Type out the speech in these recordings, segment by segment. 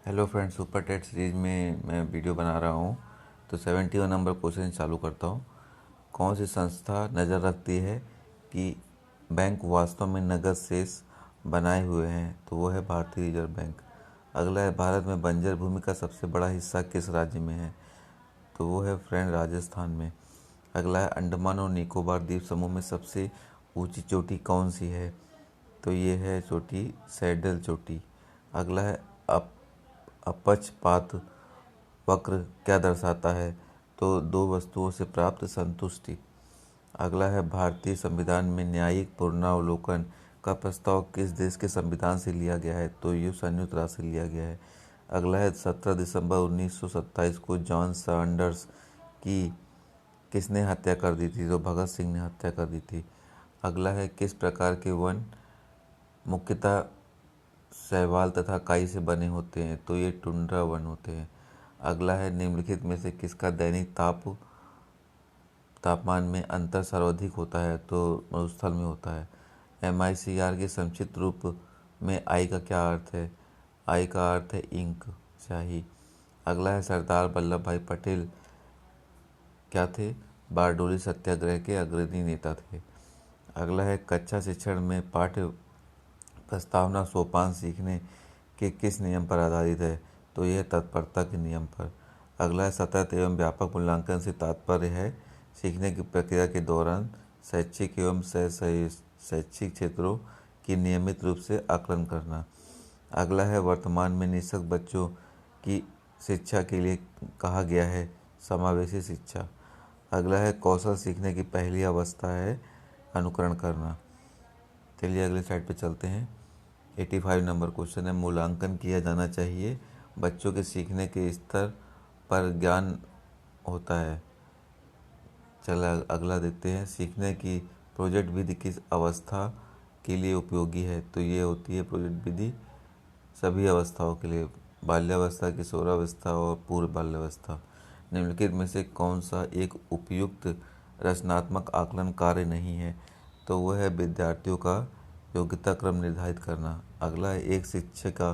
Hello friends, super TET series में मैं video बना रहा हूँ। तो 71 नंबर क्वेश्चन चालू करता हूँ। कौन सी संस्था नज़र रखती है कि बैंक वास्तव में नकद शेष बनाए हुए हैं? तो वो है भारतीय रिजर्व बैंक। अगला है, भारत में बंजर भूमि का सबसे बड़ा हिस्सा किस राज्य में है? तो वो है फ्रेंड राजस्थान में। अगला है, अंडमान और निकोबार द्वीप समूह में सबसे ऊंची चोटी कौन सी है? तो ये है चोटी सैडल चोटी। अगला है, अपक्षपात वक्र क्या दर्शाता है? तो दो वस्तुओं से प्राप्त संतुष्टि। अगला है, भारतीय संविधान में न्यायिक पुनरावलोकन का प्रस्ताव किस देश के संविधान से लिया गया है? तो ये संयुक्त राष्ट्र से लिया गया है। अगला है, 17 दिसंबर 1927 को जॉन सैंडर्स की किसने हत्या कर दी थी? तो भगत सिंह ने हत्या कर दी थी। अगला है, किस प्रकार के वन मुख्यतः शैवाल तथा काई से बने होते हैं? तो ये टुंड्रा वन होते हैं। अगला है, निम्नलिखित में से किसका दैनिक तापमान में अंतर सर्वाधिक होता है? तो मरुस्थल में होता है। MICR के संक्षिप्त रूप में आई का क्या अर्थ है? आई का अर्थ है इंक, स्याही। अगला है, सरदार वल्लभ भाई पटेल क्या थे? बारडोली सत्याग्रह के अग्रणी नेता थे। अगला है, कक्षा शिक्षण में पाठ्य प्रस्तावना सोपान सीखने के किस नियम पर आधारित है? तो यह तत्परता के नियम पर। अगला है, सतत एवं व्यापक मूल्यांकन से तात्पर्य है सीखने की प्रक्रिया के दौरान शैक्षिक एवं शैक्षिक क्षेत्रों की नियमित रूप से आकलन करना। अगला है, वर्तमान में निःशक्त बच्चों की शिक्षा के लिए कहा गया है समावेशी शिक्षा। अगला है, कौशल सीखने की पहली अवस्था है अनुकरण करना। चलिए अगले स्लाइड पे चलते हैं। 85 नंबर क्वेश्चन है, मूल्यांकन किया जाना चाहिए बच्चों के सीखने के स्तर पर ज्ञान होता है। चला अगला देखते हैं, सीखने की प्रोजेक्ट विधि किस अवस्था के लिए उपयोगी है? तो ये होती है प्रोजेक्ट विधि सभी अवस्थाओं के लिए, बाल्यावस्था, किशोरावस्था और पूर्व बाल्यावस्था। निम्नलिखित में से कौन सा एक उपयुक्त रचनात्मक आकलन कार्य नहीं है? तो वह है विद्यार्थियों का योग्यता क्रम निर्धारित करना। अगला है, एक शिक्षिका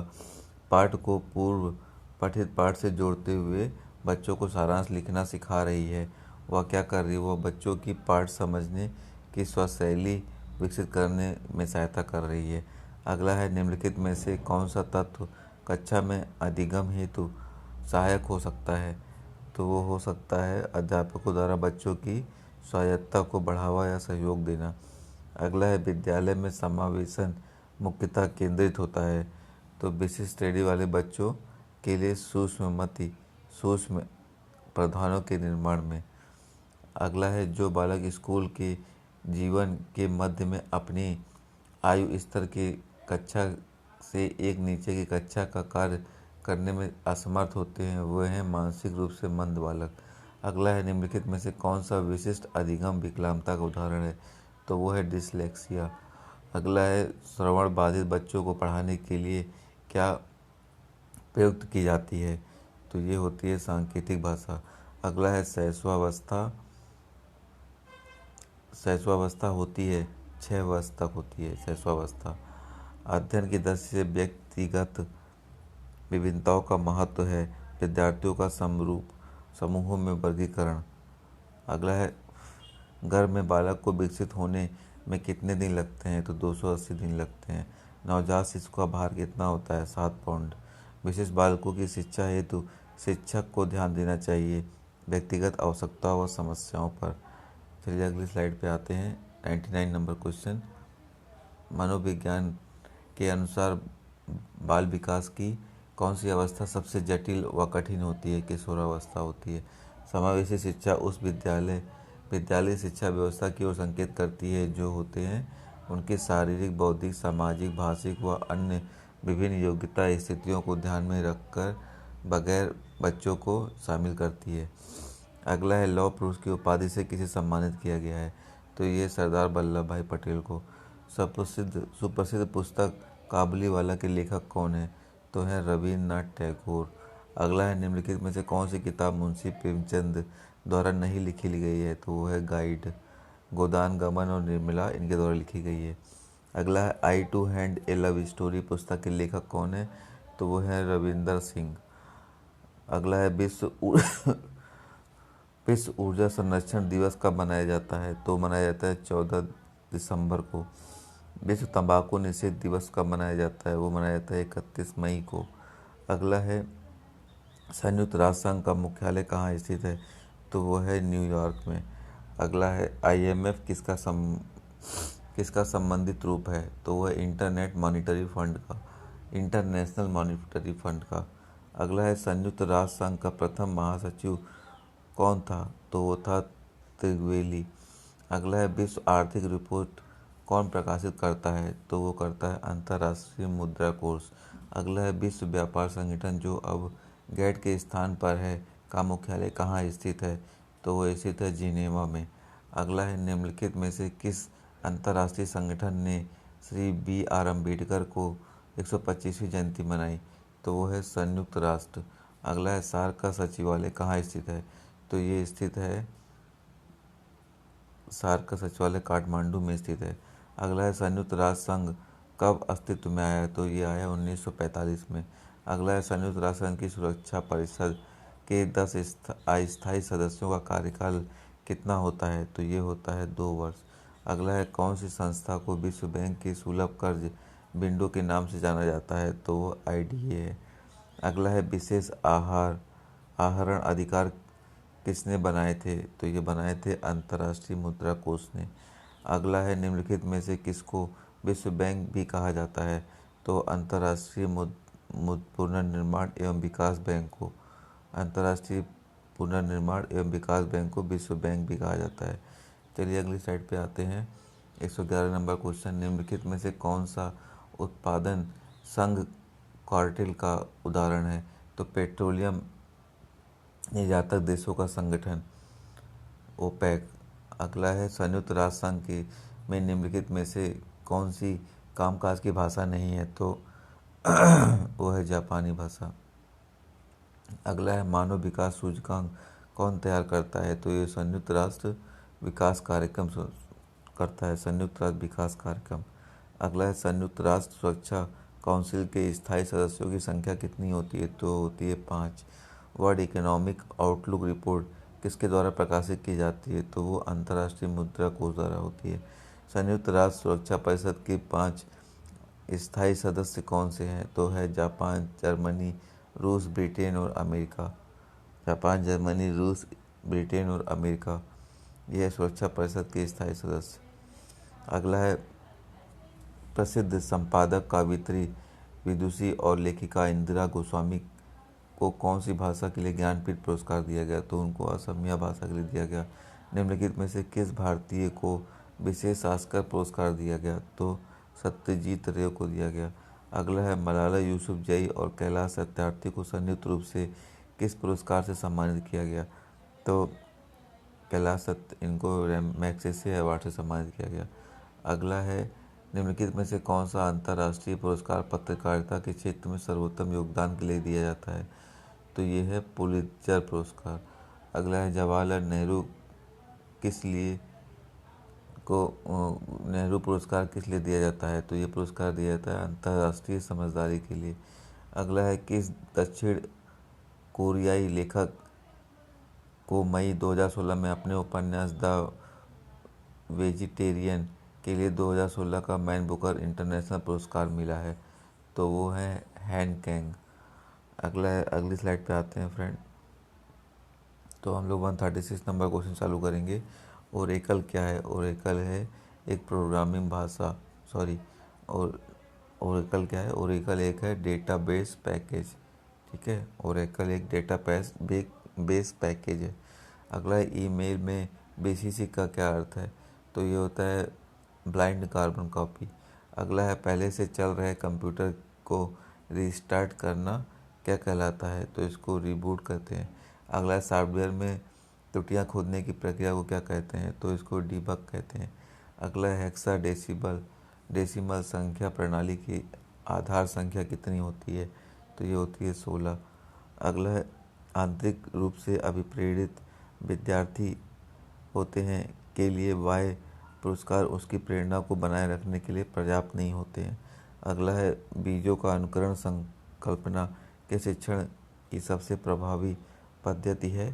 पाठ को पूर्व पठित पाठ से जोड़ते हुए बच्चों को सारांश लिखना सिखा रही है। वह क्या कर रही है? वह बच्चों की पाठ समझने की स्वशैली विकसित करने में सहायता कर रही है। अगला है, निम्नलिखित में से कौन सा तत्व कक्षा में अधिगम हेतु सहायक हो सकता है? तो वो हो सकता है अध्यापकों द्वारा बच्चों की स्वायत्तता को बढ़ावा या सहयोग देना। अगला है, विद्यालय में समावेशन मुख्यतः केंद्रित होता है तो विशिष्ट श्रेणी वाले बच्चों के लिए सूक्ष्म प्रावधानों के निर्माण में। अगला है, जो बालक स्कूल के जीवन के मध्य में अपनी आयु स्तर की कक्षा से एक नीचे की कक्षा का कार्य करने में असमर्थ होते हैं वह हैं मानसिक रूप से मंद बालक। अगला है, निम्नलिखित में से कौन सा विशिष्ट अधिगम विकलांगता का उदाहरण है? तो वो है डिसलेक्सिया। अगला है, श्रवण बाधित बच्चों को पढ़ाने के लिए क्या प्रयुक्त की जाती है? तो ये होती है सांकेतिक भाषा। अगला है, शैशवावस्था होती है 6 वर्ष तक होती है शैशवावस्था। अध्ययन की दृष्टि से व्यक्तिगत विभिन्नताओं का महत्व है। विद्यार्थियों का समूहों में वर्गीकरण। अगला है, गर्भ में बालक को विकसित होने में कितने दिन लगते हैं? तो 280 दिन लगते हैं। नवजात शिशु का भार कितना होता है? 7 पाउंड। विशेष बालकों की शिक्षा हेतु शिक्षक को ध्यान देना चाहिए व्यक्तिगत आवश्यकताओं व समस्याओं पर। चलिए अगली स्लाइड पे आते हैं। 99 नंबर क्वेश्चन, मनोविज्ञान के अनुसार बाल विकास की कौन सी अवस्था सबसे जटिल व कठिन होती है? किशोरावस्था होती है। समावेशी शिक्षा उस विद्यालय शिक्षा व्यवस्था की ओर संकेत करती है जो होते हैं उनकी शारीरिक, बौद्धिक, सामाजिक, भाषिक व अन्य विभिन्न योग्यता स्थितियों को ध्यान में रखकर बगैर बच्चों को शामिल करती है। अगला है, लौह पुरुष की उपाधि से किसे सम्मानित किया गया है? तो ये सरदार वल्लभ भाई पटेल को। सुप्रसिद्ध पुस्तक काबुलीवाला के लेखक कौन है? तो है रविन्द्रनाथ टैगोर। अगला है, निम्नलिखित में से कौन सी किताब मुंशी प्रेमचंद द्वारा नहीं लिखी गई है? तो वो है गाइड। गोदान गमन और निर्मला इनके द्वारा लिखी गई है। अगला है, I too had a love story पुस्तक के लेखक कौन है? तो वो है रविंदर सिंह। अगला है विश्व ऊर्जा संरक्षण दिवस कब मनाया जाता है? तो मनाया जाता है 14 दिसंबर को। विश्व तंबाकू निषेध दिवस कब मनाया जाता है? वो मनाया जाता है 31 मई को। अगला है संयुक्त राष्ट्र संघ का मुख्यालय कहाँ स्थित है? तो वो है न्यूयॉर्क में। अगला है IMF किसका संबंधित रूप है? तो वह इंटरनेशनल मॉनिटरी फंड का। अगला है संयुक्त राष्ट्र संघ का प्रथम महासचिव कौन था? तो वो था त्रिवेली। अगला है विश्व आर्थिक रिपोर्ट कौन प्रकाशित करता है? तो वो करता है अंतर्राष्ट्रीय मुद्रा कोष। अगला है विश्व व्यापार संगठन जो अब गेट के स्थान पर है का मुख्यालय कहाँ स्थित है? तो वो स्थित है जिनेवा में। अगला है निम्नलिखित में से किस अंतर्राष्ट्रीय संगठन ने श्री BR अम्बेडकर को 125वीं जयंती मनाई? तो वो है संयुक्त राष्ट्र। अगला है सार्क का सचिवालय कहाँ स्थित है? तो ये स्थित है, सार्क का सचिवालय काठमांडू में स्थित है। अगला है संयुक्त राष्ट्र संघ कब अस्तित्व में आया? तो ये आया 1945 में। अगला है संयुक्त राष्ट्र संघ की सुरक्षा परिषद के 10 अस्थायी सदस्यों का कार्यकाल कितना होता है? तो ये होता है 2 वर्ष। अगला है कौन सी संस्था को विश्व बैंक की सुलभ कर्ज विंडो के नाम से जाना जाता है? तो वो IDA है। अगला है विशेष आहरण अधिकार किसने बनाए थे? तो ये बनाए थे अंतर्राष्ट्रीय मुद्रा कोष ने। अगला है निम्नलिखित में से किसको विश्व बैंक भी कहा जाता है? तो अंतर्राष्ट्रीय पुनर्निर्माण एवं विकास बैंक को। अंतर्राष्ट्रीय पुनर्निर्माण एवं विकास बैंक को विश्व बैंक भी कहा जाता है। चलिए अगली स्लाइड पे आते हैं। 111 नंबर क्वेश्चन, निम्नलिखित में से कौन सा उत्पादन संघ कार्टेल का उदाहरण है? तो पेट्रोलियम निर्यातक देशों का संगठन ओपेक। अगला है संयुक्त राष्ट्र संघ की में निम्नलिखित में से कौन सी कामकाज की भाषा नहीं है? तो वो है जापानी भाषा। अगला है मानव विकास सूचकांक कौन तैयार करता है? तो ये संयुक्त राष्ट्र विकास कार्यक्रम करता है, संयुक्त राष्ट्र विकास कार्यक्रम। अगला है संयुक्त राष्ट्र सुरक्षा काउंसिल के स्थायी सदस्यों की संख्या कितनी होती है? तो होती है 5। वर्ल्ड इकोनॉमिक आउटलुक रिपोर्ट किसके द्वारा प्रकाशित की जाती है? तो वो अंतर्राष्ट्रीय मुद्रा कोष द्वारा होती है। संयुक्त राष्ट्र सुरक्षा परिषद के 5 स्थायी सदस्य कौन से हैं? तो है जापान, जर्मनी, रूस, ब्रिटेन और अमेरिका। जापान, जर्मनी, रूस, ब्रिटेन और अमेरिका, यह है सुरक्षा परिषद के स्थायी सदस्य। अगला है प्रसिद्ध संपादक, कवयित्री, विदुषी और लेखिका इंदिरा गोस्वामी को कौन सी भाषा के लिए ज्ञानपीठ पुरस्कार दिया गया? तो उनको असमिया भाषा के लिए दिया गया। निम्नलिखित में से किस भारतीय को विशेष ऑस्कर पुरस्कार दिया गया? तो सत्यजीत रे को दिया गया। अगला है मलाला यूसुफजई और कैलाश सत्यार्थी को संयुक्त रूप से किस पुरस्कार से सम्मानित किया गया? तो इनको मैग्सेसे अवार्ड से सम्मानित किया गया। अगला है निम्नलिखित में से कौन सा अंतर्राष्ट्रीय पुरस्कार पत्रकारिता के क्षेत्र में सर्वोत्तम योगदान के लिए दिया जाता है? तो ये है पुलित्जर पुरस्कार। अगला है जवाहरलाल नेहरू नेहरू पुरस्कार किस लिए दिया जाता है? तो ये पुरस्कार दिया जाता है अंतर्राष्ट्रीय समझदारी के लिए। अगला है किस दक्षिण कोरियाई लेखक को मई 2016 में अपने उपन्यास द वेजिटेरियन के लिए 2016 का मैन बुकर इंटरनेशनल पुरस्कार मिला है? तो वो है हैन कैंग। अगली स्लाइड पे आते हैं फ्रेंड। तो हम लोग 136 नंबर क्वेश्चन चालू करेंगे। ओरेकल क्या है? ओरेकल है एक प्रोग्रामिंग भाषा, और ओरेकल क्या है? ओरेकल एक है डेटाबेस पैकेज, ठीक है। ओरेकल एक बेस पैकेज है। अगला है ईमेल में बेसिक का क्या अर्थ है? तो ये होता है ब्लाइंड कार्बन कॉपी। अगला है पहले से चल रहे कंप्यूटर को रीस्टार्ट करना क्या कहलाता है? तो इसको रिबूट कहते हैं। अगला है सॉफ्टवेयर में त्रुटियां खोजने की प्रक्रिया को क्या कहते हैं? तो इसको डीबग कहते हैं। अगला है डेसिमल संख्या प्रणाली की आधार संख्या कितनी होती है? तो ये होती है 16। अगला है आंतरिक रूप से अभिप्रेरित विद्यार्थी होते हैं के लिए वाई पुरस्कार उसकी प्रेरणा को बनाए रखने के लिए पर्याप्त नहीं होते हैं। अगला है बीजों का अनुकरण कल्पना के शिक्षण की सबसे प्रभावी पद्धति है?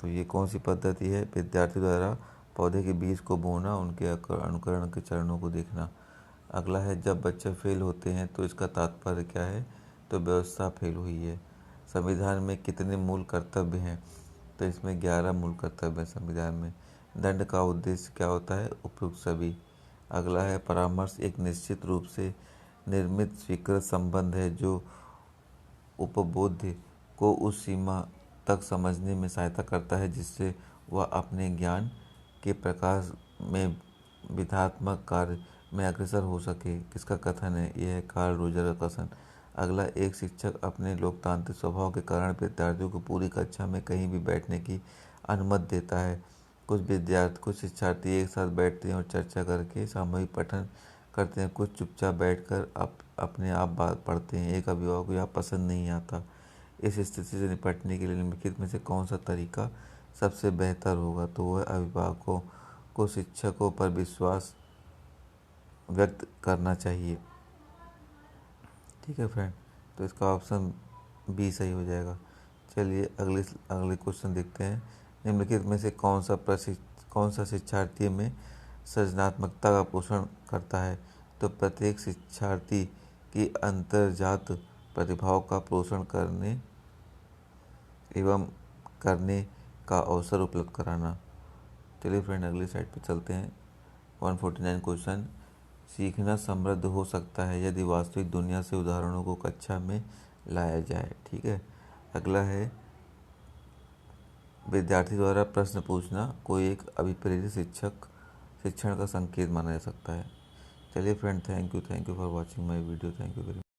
तो ये कौन सी पद्धति है? विद्यार्थी द्वारा पौधे के बीज को बोना, उनके अनुकरण के चरणों को देखना। अगला है, जब बच्चे फेल होते हैं तो इसका तात्पर्य क्या है? तो व्यवस्था फेल हुई है। संविधान में कितने मूल कर्तव्य हैं? तो इसमें 11 मूल कर्तव्य हैं संविधान में। दंड का उद्देश्य क्या होता है? उपयुक्त सभी। अगला है, परामर्श एक निश्चित रूप से निर्मित स्वीकृत संबंध है जो उपबोध्य को उस सीमा तक समझने में सहायता करता है जिससे वह अपने ज्ञान के प्रकाश में विधात्मक कार्य में अग्रसर हो सके। किसका कथन है? यह है कार्ल रोजर का कथन। अगला, एक शिक्षक अपने लोकतांत्रिक स्वभाव के कारण विद्यार्थियों को पूरी कक्षा में कहीं भी बैठने की अनुमति देता है। कुछ शिक्षार्थी एक साथ बैठते हैं और चर्चा करके सामूहिक पठन करते हैं, कुछ चुपचाप बैठकर अपने आप बात पढ़ते हैं। एक अभिभावक को यह पसंद नहीं आता। इस स्थिति से निपटने के लिए निम्नलिखित में से कौन सा तरीका सबसे बेहतर होगा? तो वह अभिभावकों को शिक्षकों पर विश्वास व्यक्त करना चाहिए। ठीक है फ्रेंड, तो इसका ऑप्शन बी सही हो जाएगा। चलिए अगले क्वेश्चन देखते हैं। निम्नलिखित में से कौन सा शिक्षार्थी में सृजनात्मकता का पोषण करता है? तो प्रत्येक शिक्षार्थी की अंतर्जात प्रतिभाओं का पोषण करने एवं करने का अवसर उपलब्ध कराना। चलिए फ्रेंड अगली साइड पे चलते हैं। 149 क्वेश्चन, सीखना समृद्ध हो सकता है यदि वास्तविक दुनिया से उदाहरणों को कक्षा में लाया जाए। ठीक है। अगला है, विद्यार्थी द्वारा प्रश्न पूछना कोई एक अभिप्रेरित शिक्षण का संकेत माना जा सकता है। चलिए friend, thank you for watching my video. Thank you very much.